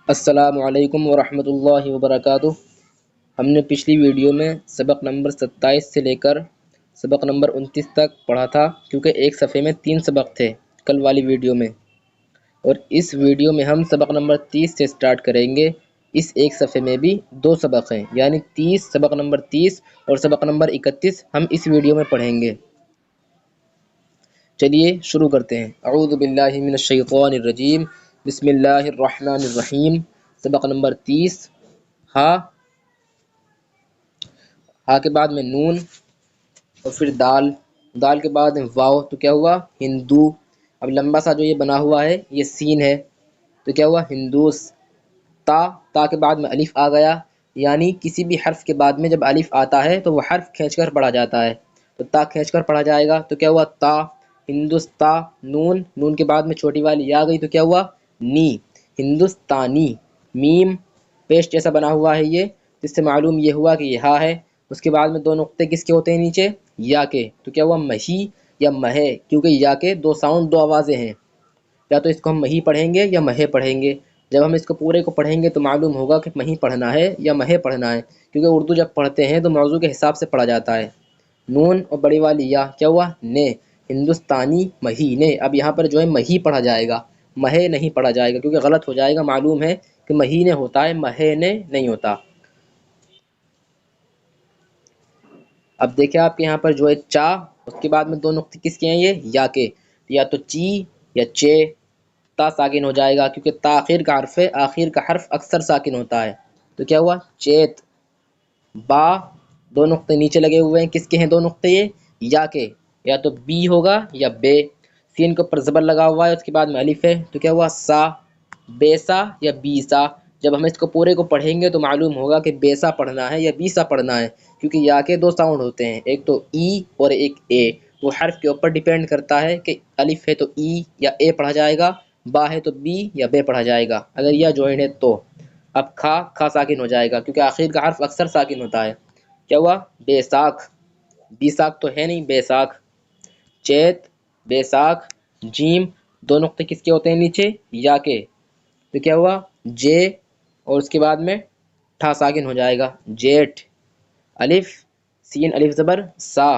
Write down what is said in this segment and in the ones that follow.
السلام علیکم ورحمۃ اللہ وبرکاتہ۔ ہم نے پچھلی ویڈیو میں سبق نمبر 27 سے لے کر سبق نمبر 29 تک پڑھا تھا، کیونکہ ایک صفحے میں 3 سبق تھے کل والی ویڈیو میں، اور اس ویڈیو میں ہم سبق نمبر 30 سے سٹارٹ کریں گے۔ اس ایک صفحے میں بھی 2 سبق ہیں، یعنی 30 سبق نمبر 30 اور سبق نمبر 31 ہم اس ویڈیو میں پڑھیں گے۔ چلیے شروع کرتے ہیں۔ اعوذ باللہ من الشیطان الرجیم، بسم اللہ الرحمن الرحیم۔ سبق نمبر 30، ہا کے بعد میں نون اور پھر دال، دال کے بعد میں واو، تو کیا ہوا؟ ہندو۔ اب لمبا سا جو یہ بنا ہوا ہے یہ سین ہے، تو کیا ہوا؟ ہندوس۔ تا کے بعد میں الف آ گیا، یعنی کسی بھی حرف کے بعد میں جب الف آتا ہے تو وہ حرف کھینچ کر پڑھا جاتا ہے، تو تا کھینچ کر پڑھا جائے گا، تو کیا ہوا؟ تا۔ ہندوستا۔ نون کے بعد میں چھوٹی والی آ گئی، تو کیا ہوا؟ نی، ہندوستانی۔ میم پیسٹ جیسا بنا ہوا ہے یہ، جس سے معلوم یہ ہوا کہ یہ ہا ہے۔ اس کے بعد میں 2 نقطے کس کے ہوتے ہیں نیچے؟ یا کے، تو کیا ہوا؟ مہی یا مہے، کیونکہ یا کے 2 ساؤنڈ 2 آوازیں ہیں، یا تو اس کو ہم مہی پڑھیں گے یا مہے پڑھیں گے۔ جب ہم اس کو پورے کو پڑھیں گے تو معلوم ہوگا کہ مہی پڑھنا ہے یا مہے پڑھنا ہے، کیونکہ اردو جب پڑھتے ہیں تو موضوع کے حساب سے پڑھا جاتا ہے۔ نون اور بڑی والی یا، کیا ہوا؟ نے، ہندوستانی مہینے۔ اب یہاں پر جو ہے مہی پڑھا جائے گا، مہے نہیں پڑھا جائے گا، کیونکہ غلط ہو جائے گا۔ معلوم ہے کہ مہینے ہوتا ہے، مہینے نہیں ہوتا۔ اب دیکھیں آپ کے یہاں پر جو ہے چا، اس کے بعد میں 2 نقطے کس کے ہیں؟ یہ یا کے، یا تو چی یا چے۔ تا ساکن ہو جائے گا، کیونکہ تاخیر کا حرف ہے، آخر کا حرف اکثر ساکن ہوتا ہے، تو کیا ہوا؟ چیت۔ با، 2 نقطے نیچے لگے ہوئے ہیں، کس کے ہیں 2 نقطے؟ یہ یا کے، یا تو بی ہوگا یا بے۔ سین کے اوپر زبر لگا ہوا ہے، اس کے بعد میں الف ہے، تو کیا ہوا؟ سا۔ بیسا یا بیسا۔ جب ہم اس کو پورے کو پڑھیں گے تو معلوم ہوگا کہ بیسا پڑھنا ہے یا بیسا پڑھنا ہے، کیونکہ یا کے 2 ساؤنڈ ہوتے ہیں، ایک تو ای اور ایک اے۔ وہ حرف کے اوپر ڈیپینڈ کرتا ہے کہ الف ہے تو ای یا اے پڑھا جائے گا، با ہے تو بی یا بے پڑھا جائے گا، اگر یا جوائن ہے تو۔ اب کھا ساکن ہو جائے گا، کیونکہ آخر کا حرف اکثر ساکن ہوتا ہے، کیا ہوا؟ بیساکھ۔ بیساکھ تو ہے نہیں، بیساکھ۔ چیت، بیساکھ۔ جیم، 2 نقطے کس کے ہوتے ہیں نیچے؟ یا کے، تو کیا ہوا؟ جے، اور اس کے بعد میں ٹھا ساکن ہو جائے گا، جیٹ۔ الف، سین الف زبر سا،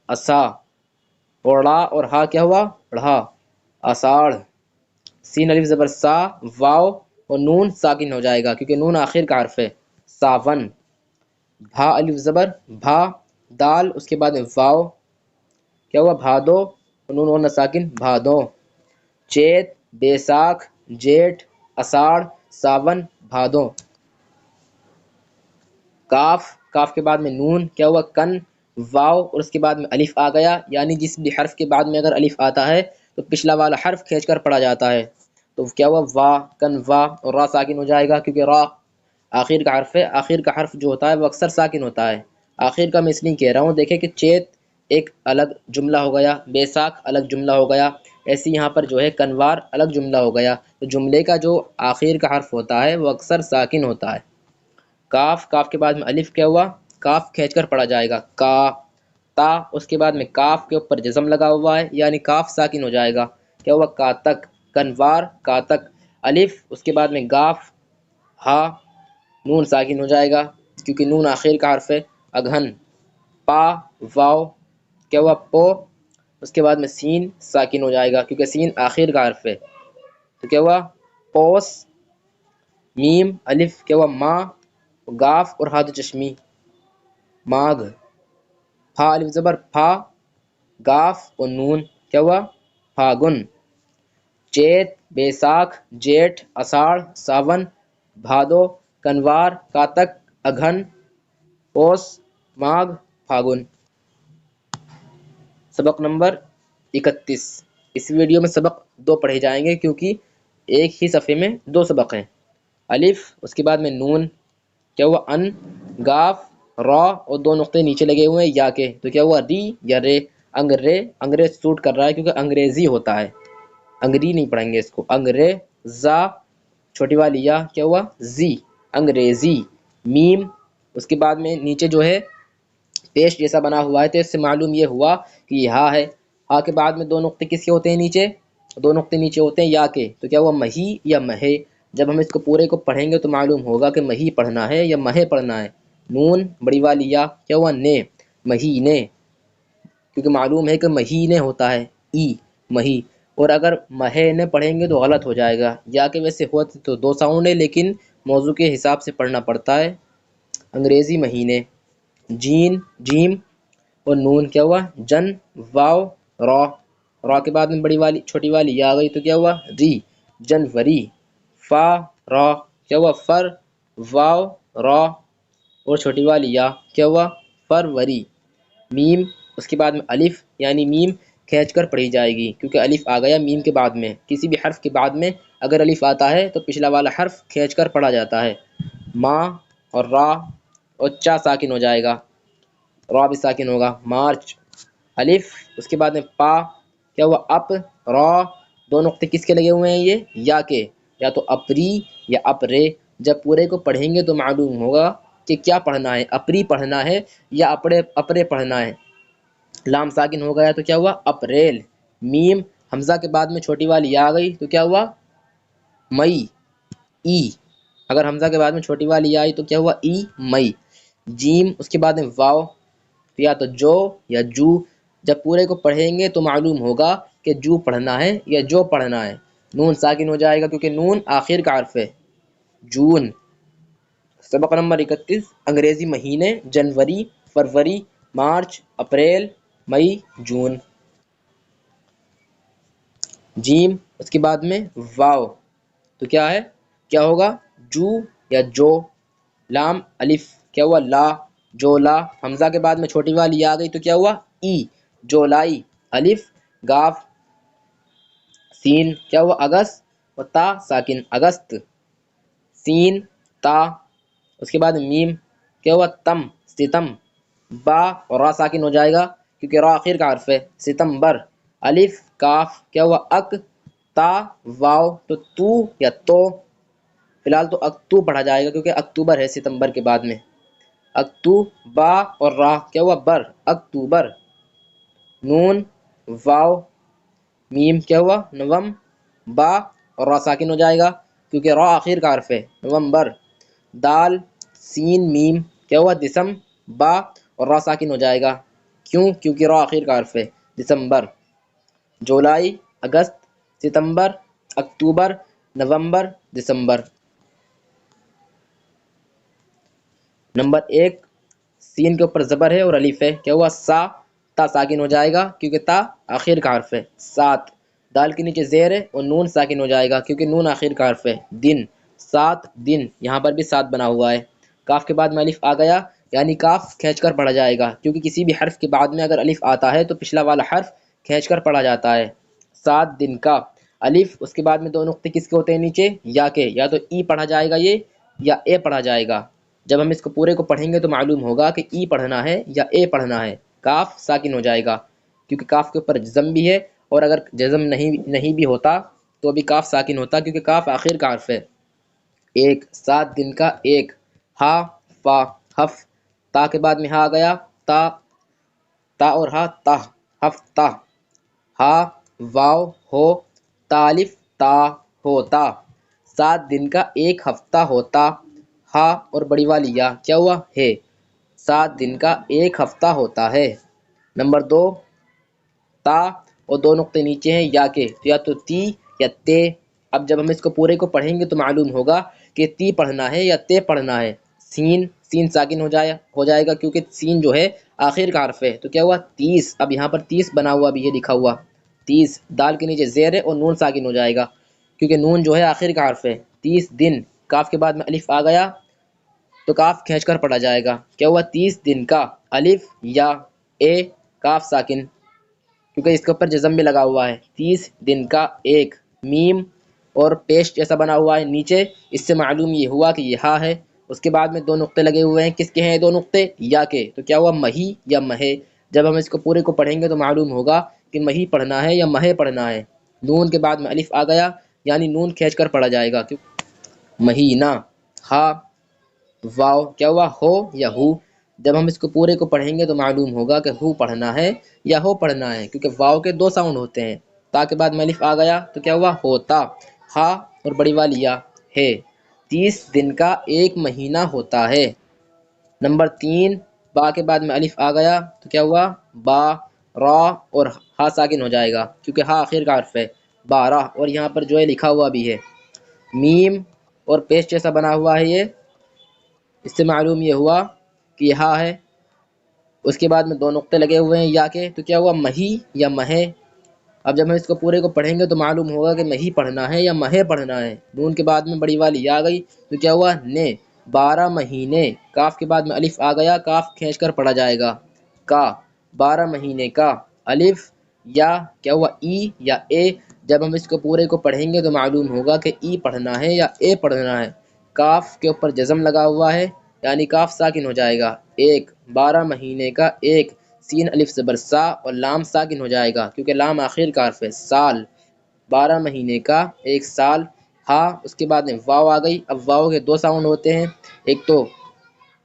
اسا۔ اور ڑا اور ہا کیا ہوا؟ ڑھا، اساڑھ۔ سین الف زبر سا، واو اور نون ساکن ہو جائے گا، کیونکہ نون آخر کا حرف ہے، ساون۔ بھا الف زبر بھا، دال، اس کے بعد میں واو، کیا ہوا؟ بھادو، اور نون اور ساکن، بھادو۔ چیت، بیساکھ، جیٹھ، اساڑھ، ساون، بھادو۔ کاف کے بعد میں نون، کیا ہوا؟ کن۔ واو اور اس کے بعد میں الف آ گیا، یعنی جس بھی حرف کے بعد میں اگر الف آتا ہے تو پچھلا والا حرف کھینچ کر پڑھا جاتا ہے، تو کیا ہوا؟ وا، کن وا، اور را ساکن ہو جائے گا، کیونکہ را آخر کا حرف ہے، آخر کا حرف جو ہوتا ہے وہ اکثر ساکن ہوتا ہے۔ آخر کا میں اس لیے کہہ رہا ہوں، دیکھیں کہ چیت ایک الگ جملہ ہو گیا، بیساکھ الگ جملہ ہو گیا، ایسے یہاں پر جو ہے کنوار الگ جملہ ہو گیا، تو جملے کا جو آخر کا حرف ہوتا ہے وہ اکثر ساکن ہوتا ہے۔ کاف کے بعد میں الف، کیا ہوا؟ کاف کھینچ کر پڑھا جائے گا، کا۔ تا، اس کے بعد میں کاف کے اوپر جزم لگا ہوا ہے، یعنی کاف ساکن ہو جائے گا، کیا ہوا؟ کاتک، کنوار، کاتک۔ الف، اس کے بعد میں گاف، ہا، نون ساکن ہو جائے گا، کیونکہ نون آخر کا حرف ہے، اگہن۔ پا، واو، کیا ہوا؟ پو، اس کے بعد میں سین ساکن ہو جائے گا، کیونکہ سین آخر کا حرف ہے، تو کیا ہوا؟ پوس۔ میم الف، کیا ہوا؟ ماں، گاف اور ہاتھ چشمی، ماگھ۔ پھا الف زبر پھا، گاف اور نون، کیا ہوا؟ پھاگن۔ چیت، بیساکھ، جیٹھ، اساڑھ، ساون، بھادو، کنوار، کاتک، اگہن، پوس، ماگھ، پھاگن۔ سبق نمبر 31۔ اس ویڈیو میں سبق 2 پڑھے جائیں گے، کیونکہ ایک ہی صفحے میں 2 سبق ہیں۔ الف، اس کے بعد میں نون، کیا ہوا؟ ان، گاف، را اور 2 نقطے نیچے لگے ہوئے ہیں یا کے، تو کیا ہوا؟ ری یا رے۔ انگریز سوٹ کر رہا ہے، کیونکہ انگریزی ہوتا ہے، انگری نہیں پڑھیں گے اس کو، انگریزا، چھوٹی والی یا، کیا ہوا؟ زی، انگریزی۔ میم، اس کے بعد میں نیچے جو ہے پیسٹ جیسا بنا ہوا ہے، تو اس سے معلوم یہ ہوا کہ یہ ہا ہے۔ ہا کے بعد میں 2 نقطے کس کے ہوتے ہیں نیچے؟ 2 نقطے نیچے ہوتے ہیں یا کے، تو کیا ہوا؟ مہی یا مہے۔ جب ہم اس کو پورے کو پڑھیں گے تو معلوم ہوگا کہ مہی پڑھنا ہے یا مہے پڑھنا ہے۔ نون بڑی والی یا کیا ہوا نے، مہینے، کیونکہ معلوم ہے کہ مہینے ہوتا ہے ای مہی، اور اگر مہینے پڑھیں گے تو غلط ہو جائے گا، یا کہ ویسے ہوا تو دو ساؤنڈ ہے لیکن موضوع کے حساب سے پڑھنا پڑتا ہے۔ انگریزی مہینے، جین جیم اور نون کیا ہوا جن، واو را، را کے بعد میں بڑی والی چھوٹی والی یا آ گئی تو کیا ہوا ری، جنوری، فا را کیا ہوا فر، واو را اور چھوٹی والی یا کیا ہوا فروری، میم اس کے بعد میں الف یعنی میم کھینچ کر پڑھی جائے گی کیونکہ الف آ گیا میم کے بعد میں، کسی بھی حرف کے بعد میں اگر الف آتا ہے تو پچھلا والا حرف کھینچ کر پڑھا جاتا ہے۔ ما اور را اور چا ساکن ہو جائے گا، را بھی ساکن ہوگا، مارچ، الف اس کے بعد میں پا کیا ہوا اپ، را دو نقطے کس کے لگے ہوئے ہیں یہ یا کے، یا تو اپری یا اپرے، جب پورے کو پڑھیں گے تو معلوم ہوگا کہ کیا پڑھنا ہے، اپری پڑھنا ہے یا اپرے پڑھنا ہے۔ لام ساکن ہو گیا تو کیا ہوا اپریل، میم حمزہ کے بعد میں چھوٹی والی یا آ گئی تو کیا ہوا مئی، ای اگر حمزہ کے بعد میں چھوٹی والی یا آئی تو کیا ہوا ای مئی، جیم اس کے بعد میں واو یا تو جو یا جو، جب پورے کو پڑھیں گے تو معلوم ہوگا کہ جو پڑھنا ہے یا جو پڑھنا ہے۔ نون ساکن ہو جائے گا کیونکہ نون آخر کا حرف ہے، جون۔ سبق نمبر 31 انگریزی مہینے جنوری، فروری، مارچ، اپریل، مئی، جون۔ جیم اس کے بعد میں واو تو کیا ہے، کیا ہوگا جو یا جو، لام الف کیا ہوا لا، جو لا، حمزہ کے بعد میں چھوٹی والی آ گئی تو کیا ہوا ای، جولائی، الف گاف، سین کیا ہوا اگست و تا ساکن اگست، سین تا اس کے بعد میم کیا ہوا تم ستم، با اور را ساکن ہو جائے گا کیونکہ را آخر کا حرف ہے، ستمبر، الف کاف کیا ہوا اک، تا واو تو یا تو، فی الحال تو اکتو پڑھا جائے گا کیونکہ اکتوبر ہے ستمبر کے بعد میں، اکتو، با اور را کیا ہوا بر، اکتوبر، نون واو میم کیا ہوا نوم، با اور را ساکن ہو جائے گا کیونکہ را آخر کا حرف ہے، نومبر، دال سین میم کیا ہوا دسم، با اور را ساکن ہو جائے گا کیونکہ را آخر کا حرف ہے، دسمبر، جولائی، اگست، ستمبر، اکتوبر، نومبر، دسمبر۔ نمبر 1 سین کے اوپر زبر ہے اور الف ہے، کیا ہوا سا، تا ساکن ہو جائے گا کیونکہ تا آخر کا حرف ہے، سات، دال کے نیچے زیر ہے اور نون ساکن ہو جائے گا کیونکہ نون آخر کا حرف ہے، دن، 7 دن، یہاں پر بھی 7 بنا ہوا ہے، کاف کے بعد میں الف آ گیا یعنی کاف کھینچ کر پڑھا جائے گا کیونکہ کسی بھی حرف کے بعد میں اگر الف آتا ہے تو پچھلا والا حرف کھینچ کر پڑھا جاتا ہے۔ 7 دن کا، الف اس کے بعد میں دو نقطے کس کے ہوتے ہیں نیچے یا کے، یا تو ای پڑھا جائے گا یہ یا اے پڑھا جائے گا، جب ہم اس کو پورے کو پڑھیں گے تو معلوم ہوگا کہ ای پڑھنا ہے یا اے پڑھنا ہے، کاف ساکن ہو جائے گا کیونکہ کاف کے اوپر جزم بھی ہے، اور اگر جزم نہیں بھی ہوتا تو بھی کاف ساکن ہوتا کیونکہ کاف آخر کا حرف ہے۔ 7 دن کا، ایک، ہا فا حف، تا کے بعد میں ہا آ گیا، تا اور ہا تا، ہفتہ، ہا واو ہو، تا الف تا ہوتا، 7 دن کا ایک ہفتہ ہوتا، ہا اور بڑی والی یا کیا ہوا ہے، 7 دن کا ایک ہفتہ ہوتا ہے۔ نمبر 2 تا اور دو نقطے نیچے ہیں یا کے، تو یا تو تی یا تے، اب جب ہم اس کو پورے کو پڑھیں گے تو معلوم ہوگا کہ تی پڑھنا ہے یا تے پڑھنا ہے۔ سین ساکن ہو جائے گا کیونکہ سین جو ہے آخر کا حرف ہے، تو کیا ہوا 30، اب یہاں پر 30 بنا ہوا بھی یہ لکھا ہوا 30، دال کے نیچے زیر ہے اور نون ساکن ہو جائے گا کیونکہ نون جو ہے آخر کا حرف ہے، 30 دن، کاف کے بعد میں الف آ گیا تو کاف کھینچ کر پڑھا جائے گا، کیا ہوا 30 دن کا، الف یا اے کاف ساکن کیونکہ اس کے اوپر جزم بھی لگا ہوا ہے، 30 دن کا، ایک، میم اور پیسٹ جیسا بنا ہوا ہے نیچے، اس سے معلوم یہ ہوا کہ یہ ہا ہے، اس کے بعد میں دو نقطے لگے ہوئے ہیں، کس کے ہیں دو نقطے یا کے، تو کیا ہوا مہی یا مہے، جب ہم اس کو پورے کو پڑھیں گے تو معلوم ہوگا کہ مہی پڑھنا ہے یا مہے پڑھنا ہے۔ نون کے بعد میں الف آ گیا یعنی نون کھینچ کر پڑھا جائے گا، مہینہ، ہا واو کیا ہوا ہو یا ہو، جب ہم اس کو پورے کو پڑھیں گے تو معلوم ہوگا کہ ہو پڑھنا ہے یا ہو پڑھنا ہے کیونکہ واو کے دو ساؤنڈ ہوتے ہیں، تا کے بعد میں الف آ گیا تو کیا ہوا ہوتا، ہا اور بڑی والی یا ہے۔ 30 دن کا ایک مہینہ ہوتا ہے۔ نمبر 3، با کے بعد میں الف آ گیا تو کیا ہوا؟ با، را اور ہا ساکن ہو جائے گا کیونکہ ہا آخر کا حرف ہے، بارہ، اور یہاں پر جو ہے لکھا ہوا بھی ہے میم اور پیش جیسا بنا ہوا ہے یہ، اس سے معلوم یہ ہوا کہ یہ ہا ہے۔ اس کے بعد میں 2 نقطے لگے ہوئے ہیں یا کے، تو کیا ہوا؟ مہی یا مہے۔ اب جب ہم اس کو پورے کو پڑھیں گے تو معلوم ہوگا کہ مہی پڑھنا ہے یا مہے پڑھنا ہے۔ نون کے بعد میں بڑی والی یا گئی تو کیا ہوا؟ نے، 12 مہینے۔ کاف کے بعد میں الف آ گیا، کاف کھینچ کر پڑھا جائے گا کا، 12 مہینے کا۔ الف یا کیا ہوا؟ ای یا اے۔ جب ہم اس کو پورے کو پڑھیں گے تو معلوم ہوگا کہ ای پڑھنا ہے یا اے پڑھنا ہے۔ کاف کے اوپر جزم لگا ہوا ہے یعنی کاف ساکن ہو جائے گا، ایک، 12 مہینے کا ایک، سین الف زبر سا اور لام ساکن ہو جائے گا کیونکہ لام آخر کا حرف ہے، سال، 12 مہینے کا ایک سال۔ ہاں، اس کے بعد میں واو آ گئی۔ اب واو کے 2 ساؤنڈ ہوتے ہیں، ایک تو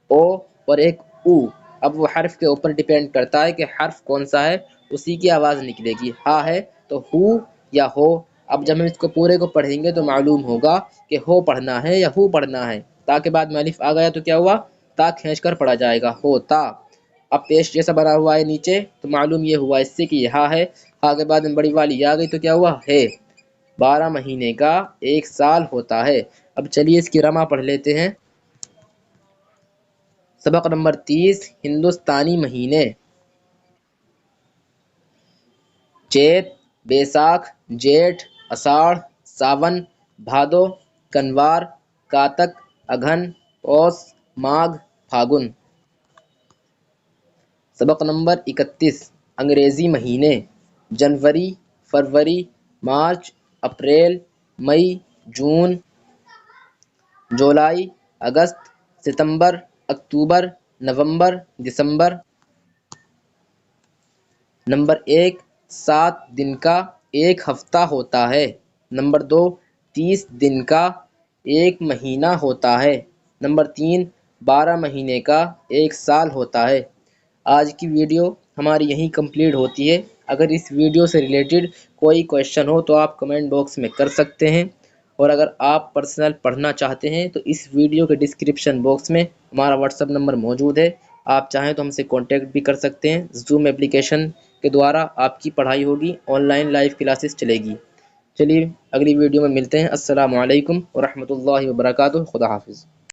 او اور ایک او۔ اب وہ حرف کے اوپر ڈیپینڈ کرتا ہے کہ حرف کون سا ہے، اسی کی آواز نکلے گی۔ ہا ہے تو ہو یا ہو۔ اب جب ہم اس کو پورے کو پڑھیں گے تو معلوم ہوگا کہ ہو پڑھنا ہے یا ہو پڑھنا ہے۔ تا کے بعد میں الف آ گیا تو کیا ہوا؟ تا کھینچ کر پڑھا جائے گا، ہوتا۔ اب پیش جیسا بنا ہوا ہے نیچے تو معلوم یہ ہوا اس سے کہ یہ ہا ہے۔ ہا کے بعد میں بڑی والی آ گئی تو کیا ہوا؟ ہے، 12 مہینے کا ایک سال ہوتا ہے۔ اب چلیے اس کی رمہ پڑھ لیتے ہیں۔ سبق نمبر 30، ہندوستانی مہینے: چیت، بیساکھ، جیٹھ، اساڑھ، ساون، بھادو، کنوار، کاتک، اگہن، پوس، ماگھ، پھاگن۔ سبق نمبر 31، انگریزی مہینے: جنوری، فروری، مارچ، اپریل، مئی، جون، جولائی، اگست، ستمبر، اکتوبر، نومبر، دسمبر۔ نمبر 1، 7 دن کا ایک ہفتہ ہوتا ہے۔ نمبر 2، 30 دن کا ایک مہینہ ہوتا ہے۔ نمبر 3، 12 مہینے کا ایک سال ہوتا ہے۔ آج کی ویڈیو ہماری یہیں کمپلیٹ ہوتی ہے۔ اگر اس ویڈیو سے ریلیٹڈ کوئی کویشچن ہو تو آپ کمنٹ باکس میں کر سکتے ہیں، اور اگر آپ پرسنل پڑھنا چاہتے ہیں تو اس ویڈیو کے ڈسکرپشن باکس میں ہمارا واٹس ایپ نمبر موجود ہے، آپ چاہیں تو ہم سے کانٹیکٹ بھی کر سکتے ہیں۔ زوم اپلیکیشن کے دوارا آپ کی پڑھائی ہوگی، آن لائن لائیو کلاسز چلے گی۔ چلیے اگلی ویڈیو میں ملتے ہیں۔ السلام علیکم ورحمۃ اللہ وبرکاتہ۔ خدا حافظ۔